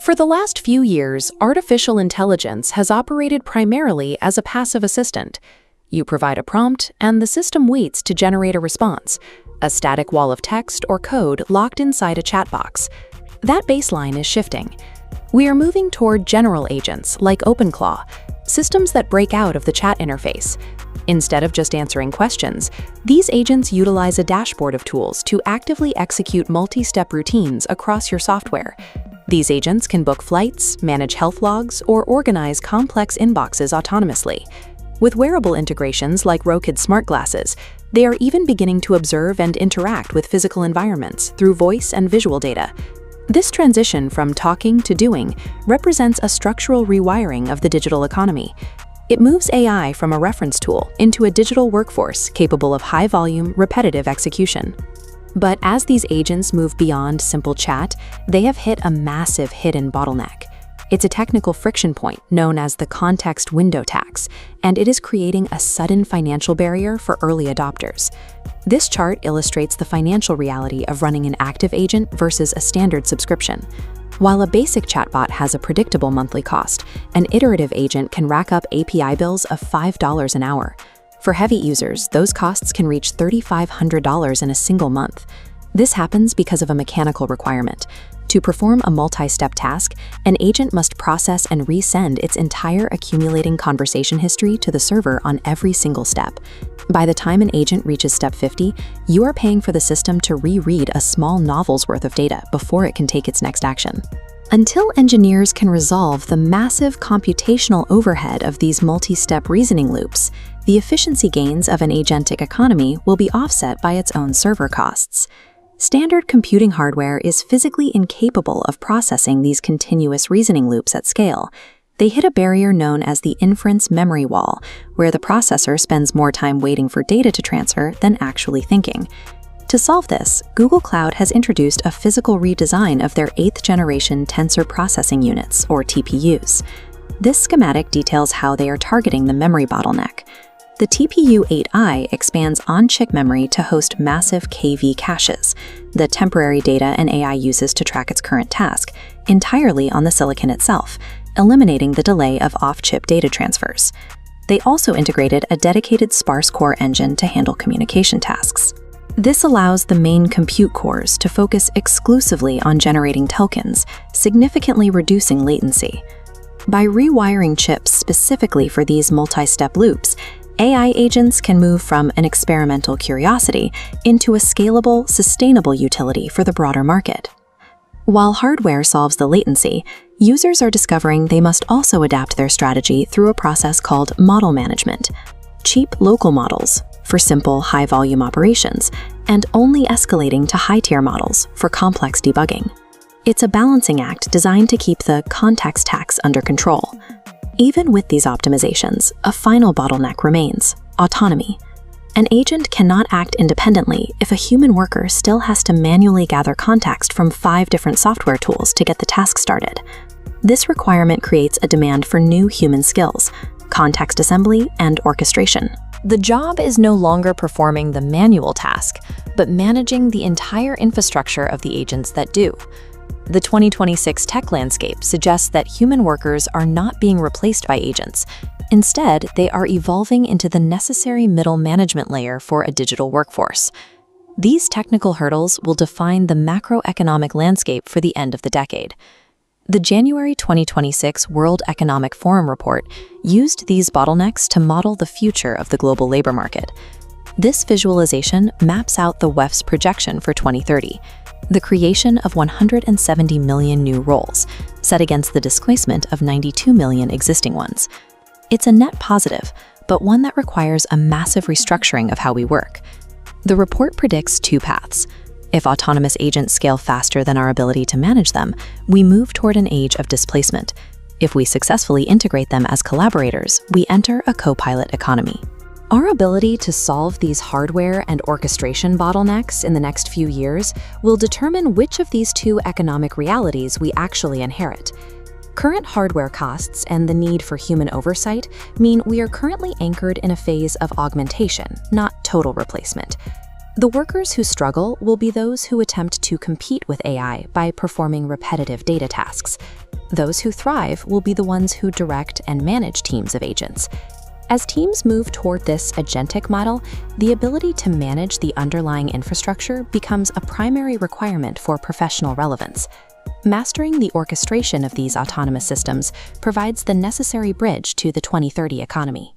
For the last few years, artificial intelligence has operated primarily as a passive assistant. You provide a prompt, and the system waits to generate a response, a static wall of text or code locked inside a chat box. That baseline is shifting. We are moving toward general agents like OpenClaw, systems that break out of the chat interface. Instead of just answering questions, these agents utilize a dashboard of tools to actively execute multi-step routines across your software. These agents can book flights, manage health logs, or organize complex inboxes autonomously. With wearable integrations like Roku smart glasses, they are even beginning to observe and interact with physical environments through voice and visual data. This transition from talking to doing represents a structural rewiring of the digital economy. It moves AI from a reference tool into a digital workforce capable of high-volume, repetitive execution. But as these agents move beyond simple chat, they have hit a massive hidden bottleneck. It's a technical friction point known as the context window tax, and it is creating a sudden financial barrier for early adopters. This chart illustrates the financial reality of running an active agent versus a standard subscription. While a basic chatbot has a predictable monthly cost, an iterative agent can rack up API bills of $5 an hour. For heavy users, those costs can reach $3,500 in a single month. This happens because of a mechanical requirement. To perform a multi-step task, an agent must process and resend its entire accumulating conversation history to the server on every single step. By the time an agent reaches step 50, you are paying for the system to reread a small novel's worth of data before it can take its next action. Until engineers can resolve the massive computational overhead of these multi-step reasoning loops, the efficiency gains of an agentic economy will be offset by its own server costs. Standard computing hardware is physically incapable of processing these continuous reasoning loops at scale. They hit a barrier known as the inference memory wall, where the processor spends more time waiting for data to transfer than actually thinking. To solve this, Google Cloud has introduced a physical redesign of their 8th-generation tensor processing units, or TPUs. This schematic details how they are targeting the memory bottleneck. The TPU-8i expands on-chip memory to host massive KV caches, the temporary data an AI uses to track its current task, entirely on the silicon itself, eliminating the delay of off-chip data transfers. They also integrated a dedicated sparse core engine to handle communication tasks. This allows the main compute cores to focus exclusively on generating tokens, significantly reducing latency. By rewiring chips specifically for these multi-step loops, AI agents can move from an experimental curiosity into a scalable, sustainable utility for the broader market. While hardware solves the latency, users are discovering they must also adapt their strategy through a process called model management. Cheap local models for simple, high-volume operations, and only escalating to high-tier models for complex debugging. It's a balancing act designed to keep the context tax under control. Even with these optimizations, a final bottleneck remains: autonomy. An agent cannot act independently if a human worker still has to manually gather context from 5 different software tools to get the task started. This requirement creates a demand for new human skills: context assembly and orchestration. The job is no longer performing the manual task, but managing the entire infrastructure of the agents that do. The 2026 tech landscape suggests that human workers are not being replaced by agents. Instead, they are evolving into the necessary middle management layer for a digital workforce. These technical hurdles will define the macroeconomic landscape for the end of the decade. The January 2026 World Economic Forum report used these bottlenecks to model the future of the global labor market. This visualization maps out the WEF's projection for 2030, the creation of 170 million new roles, set against the displacement of 92 million existing ones. It's a net positive, but one that requires a massive restructuring of how we work. The report predicts 2 paths. If autonomous agents scale faster than our ability to manage them, we move toward an age of displacement. If we successfully integrate them as collaborators, we enter a co-pilot economy. Our ability to solve these hardware and orchestration bottlenecks in the next few years will determine which of these 2 economic realities we actually inherit. Current hardware costs and the need for human oversight mean we are currently anchored in a phase of augmentation, not total replacement. The workers who struggle will be those who attempt to compete with AI by performing repetitive data tasks. Those who thrive will be the ones who direct and manage teams of agents. As teams move toward this agentic model, the ability to manage the underlying infrastructure becomes a primary requirement for professional relevance. Mastering the orchestration of these autonomous systems provides the necessary bridge to the 2030 economy.